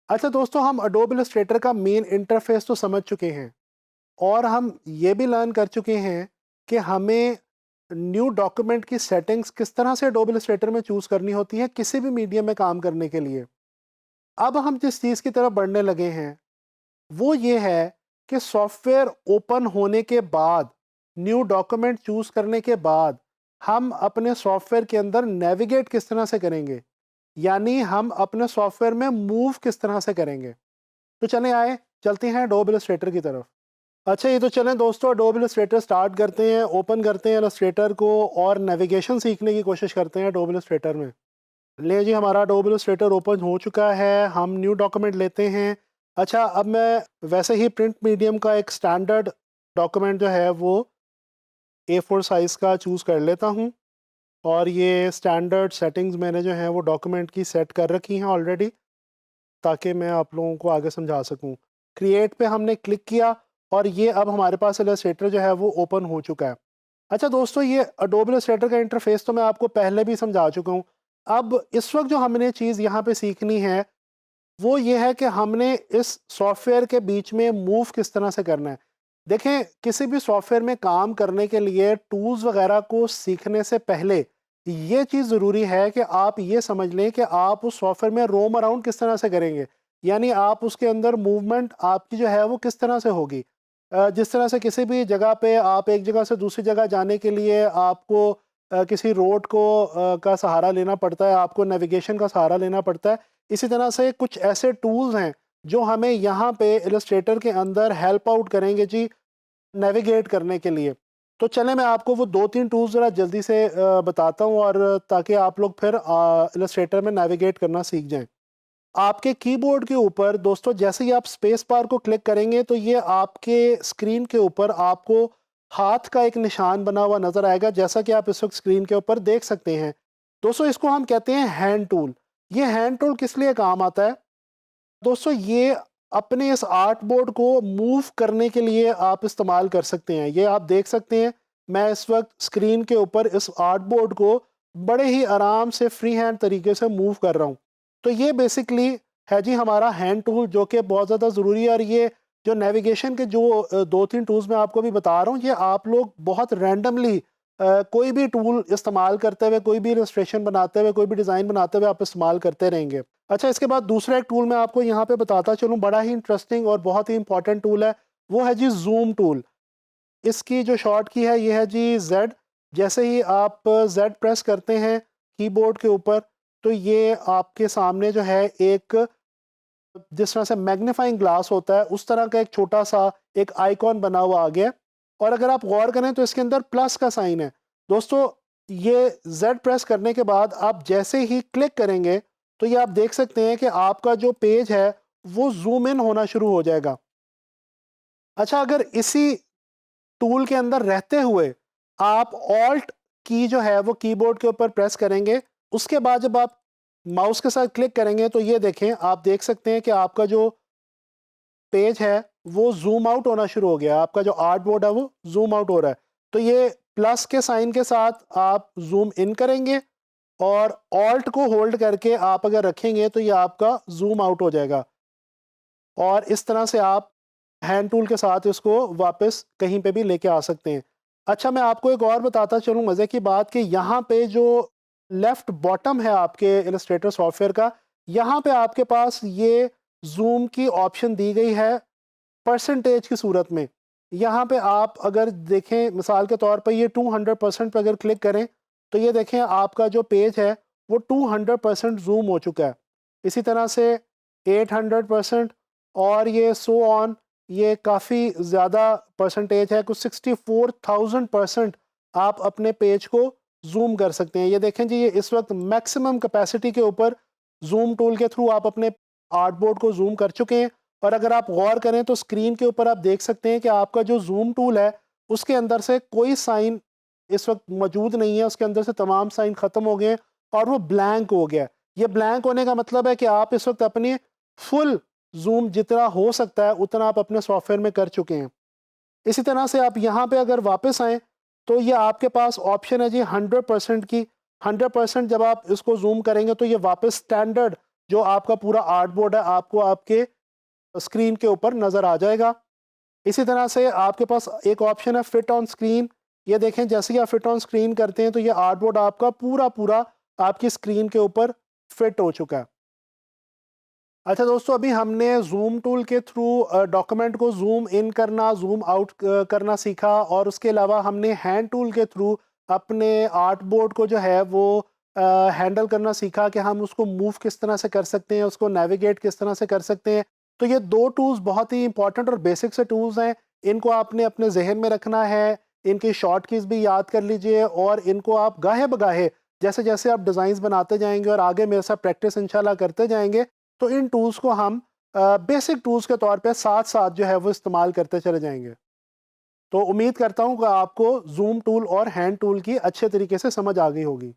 अच्छा दोस्तों, हम अडोब इलस्ट्रेटर का मेन इंटरफेस तो समझ चुके हैं और हम ये भी लर्न कर चुके हैं कि हमें न्यू डॉक्यूमेंट की सेटिंग्स किस तरह से अडोब इलस्ट्रेटर में चूज़ करनी होती है किसी भी मीडियम में काम करने के लिए। अब हम जिस चीज़ की तरफ बढ़ने लगे हैं वो ये है कि सॉफ्टवेयर ओपन होने के बाद, न्यू डॉक्यूमेंट चूज़ करने के बाद हम अपने सॉफ्टवेयर के अंदर नेविगेट किस तरह से करेंगे, यानी हम अपने सॉफ्टवेयर में मूव किस तरह से करेंगे। तो चलें आए, चलते हैं एडोब इलस्ट्रेटर की तरफ। अच्छा, ये तो चलें दोस्तों, एडोब इलस्ट्रेटर स्टार्ट करते हैं, ओपन करते हैं इलस्ट्रेटर को और नेविगेशन सीखने की कोशिश करते हैं एडोब इलस्ट्रेटर में। ले जी, हमारा एडोब इलस्ट्रेटर ओपन हो चुका है, हम न्यू डॉक्यूमेंट लेते हैं। अच्छा, अब मैं वैसे ही प्रिंट मीडियम का एक स्टैंडर्ड डॉक्यूमेंट जो है वो A4 साइज़ का चूज़ कर लेता हूँ और ये स्टैंडर्ड सेटिंग्स मैंने जो है वो डॉक्यूमेंट की सेट कर रखी हैं ऑलरेडी, ताकि मैं आप लोगों को आगे समझा सकूं। क्रिएट पे हमने क्लिक किया और ये अब हमारे पास इलस्ट्रेटर जो है वो ओपन हो चुका है। अच्छा दोस्तों, ये अडोब इलस्ट्रेटर का इंटरफेस तो मैं आपको पहले भी समझा चुका हूँ। अब इस वक्त जो हमने चीज़ यहाँ पे सीखनी है वो ये है कि हमने इस सॉफ्टवेयर के बीच में मूव किस तरह से करना है। देखें, किसी भी सॉफ्टवेयर में काम करने के लिए टूल्स वगैरह को सीखने से पहले ये चीज़ ज़रूरी है कि आप ये समझ लें कि आप उस सॉफ्टवेयर में रोम अराउंड किस तरह से करेंगे, यानी आप उसके अंदर मूवमेंट आपकी जो है वो किस तरह से होगी। जिस तरह से किसी भी जगह पे आप एक जगह से दूसरी जगह जाने के लिए आपको किसी रोड को का सहारा लेना पड़ता है, आपको नेविगेशन का सहारा लेना पड़ता है। इसी तरह से कुछ ऐसे टूल्स हैं जो हमें यहाँ पे इलस्ट्रेटर के अंदर हेल्प आउट करेंगे जी, नेविगेट करने के लिए। तो चलें, मैं आपको वो 2-3 टूल्स ज़रा जल्दी से बताता हूँ और ताकि आप लोग फिर इलस्ट्रेटर में नेविगेट करना सीख जाएँ। आपके कीबोर्ड के ऊपर दोस्तों जैसे ही आप स्पेस बार को क्लिक करेंगे तो ये आपके स्क्रीन के ऊपर आपको हाथ का एक निशान बना हुआ नज़र आएगा, जैसा कि आप इस वक्त स्क्रीन के ऊपर देख सकते हैं। दोस्तों, इसको हम कहते हैं हैंड टूल। ये हैंड टूल किस लिए काम आता है दोस्तों? ये अपने इस आर्ट बोर्ड को मूव करने के लिए आप इस्तेमाल कर सकते हैं। ये आप देख सकते हैं, मैं इस वक्त स्क्रीन के ऊपर इस आर्ट बोर्ड को बड़े ही आराम से फ्री हैंड तरीके से मूव कर रहा हूँ। तो ये बेसिकली है जी हमारा हैंड टूल, जो कि बहुत ज़्यादा ज़रूरी है। और ये जो नेविगेशन के जो 2-3 टूल्स मैं आपको भी बता रहा हूँ, ये आप लोग बहुत रैंडमली कोई भी टूल इस्तेमाल करते हुए, कोई भी इलस्ट्रेशन बनाते हुए, कोई भी डिज़ाइन बनाते हुए आप इस्तेमाल करते रहेंगे। अच्छा, इसके बाद दूसरा एक टूल मैं आपको यहाँ पे बताता चलूँ, बड़ा ही इंटरेस्टिंग और बहुत ही इंपॉर्टेंट टूल है, वो है जी ज़ूम टूल। इसकी जो शॉर्ट की है ये है जी Z। जैसे ही आप Z प्रेस करते हैं कीबोर्ड के ऊपर, तो ये आपके सामने जो है एक, जिस तरह से मैग्नीफाइंग ग्लास होता है उस तरह का एक छोटा सा एक आइकॉन बना हुआ आ गया। और अगर आप गौर करें तो इसके अंदर प्लस का साइन है। दोस्तों, ये Z प्रेस करने के बाद आप जैसे ही क्लिक करेंगे तो ये आप देख सकते हैं कि आपका जो पेज है वो जूम इन होना शुरू हो जाएगा। अच्छा, अगर इसी टूल के अंदर रहते हुए आप ऑल्ट की जो है वो कीबोर्ड के ऊपर प्रेस करेंगे, उसके बाद जब आप माउस के साथ क्लिक करेंगे तो ये देखें, आप देख सकते हैं कि आपका जो पेज है वो जूम आउट होना शुरू हो गया। आपका जो आर्ट बोर्ड है वो जूम आउट हो रहा है। तो ये प्लस के साइन के साथ आप जूम इन करेंगे और ऑल्ट को होल्ड करके आप अगर रखेंगे तो ये आपका जूम आउट हो जाएगा। और इस तरह से आप हैंड टूल के साथ इसको वापस कहीं पे भी लेके आ सकते हैं। अच्छा, मैं आपको एक और बताता चलूँ मज़े की बात, कि यहाँ पे जो लेफ़्ट बॉटम है आपके इलस्ट्रेटर सॉफ्टवेयर का, यहाँ पे आपके पास ये ज़ूम की ऑप्शन दी गई है परसेंटेज की सूरत में। यहाँ पे आप अगर देखें, मिसाल के तौर पे ये 200% पे अगर क्लिक करें तो ये देखें आपका जो पेज है वो 200% ज़ूम हो चुका है। इसी तरह से 800% और ये सो ऑन, ये काफ़ी ज़्यादा परसेंटेज है, कुछ 64,000% आप अपने पेज को ज़ूम कर सकते हैं। ये देखें जी, ये इस वक्त मैक्सिमम कैपेसिटी के ऊपर ज़ूम टूल के थ्रू आप अपने आर्ट बोर्ड को ज़ूम कर चुके हैं। और अगर आप गौर करें तो स्क्रीन के ऊपर आप देख सकते हैं कि आपका जो ज़ूम टूल है उसके अंदर से कोई साइन इस वक्त मौजूद नहीं है, उसके अंदर से तमाम साइन ख़त्म हो गए हैं और वो ब्लैंक हो गया है। ये ब्लैंक होने का मतलब है कि आप इस वक्त अपनी फुल ज़ूम जितना हो सकता है उतना आप अपने सॉफ्टवेयर में कर चुके हैं। इसी तरह से आप यहाँ पे अगर वापस आएँ तो ये आपके पास ऑप्शन है जी 100% की। 100% जब आप इसको ज़ूम करेंगे तो ये वापस स्टैंडर्ड जो आपका पूरा आर्ट बोर्ड है आपको आपके स्क्रीन के ऊपर नज़र आ जाएगा। इसी तरह से आपके पास एक ऑप्शन है फिट ऑन स्क्रीन। ये देखें जैसे ही आप फिट ऑन स्क्रीन करते हैं तो ये आर्ट बोर्ड आपका पूरा पूरा आपकी स्क्रीन के ऊपर फिट हो चुका है। अच्छा दोस्तों, अभी हमने जूम टूल के थ्रू डॉक्यूमेंट को जूम इन करना, जूम आउट करना सीखा, और उसके अलावा हमने हैंड टूल के थ्रू अपने आर्ट बोर्ड को जो है वो हैंडल करना सीखा कि हम उसको मूव किस तरह से कर सकते हैं, उसको नेविगेट किस तरह से कर सकते हैं। तो ये दो टूल्स बहुत ही इंपॉर्टेंट और बेसिक से टूल्स हैं। इनको आपने अपने जहन में रखना है, इनकी शॉर्ट कीज भी याद कर लीजिए, और इनको आप गाहे बगाहे जैसे जैसे आप डिज़ाइंस बनाते जाएंगे और आगे मेरे साथ प्रैक्टिस इंशाल्लाह करते जाएंगे, तो इन टूल्स को हम बेसिक टूल्स के तौर पे साथ साथ जो है वो इस्तेमाल करते चले जाएंगे। तो उम्मीद करता हूँ कि आपको जूम टूल और हैंड टूल की अच्छे तरीके से समझ आ गई होगी।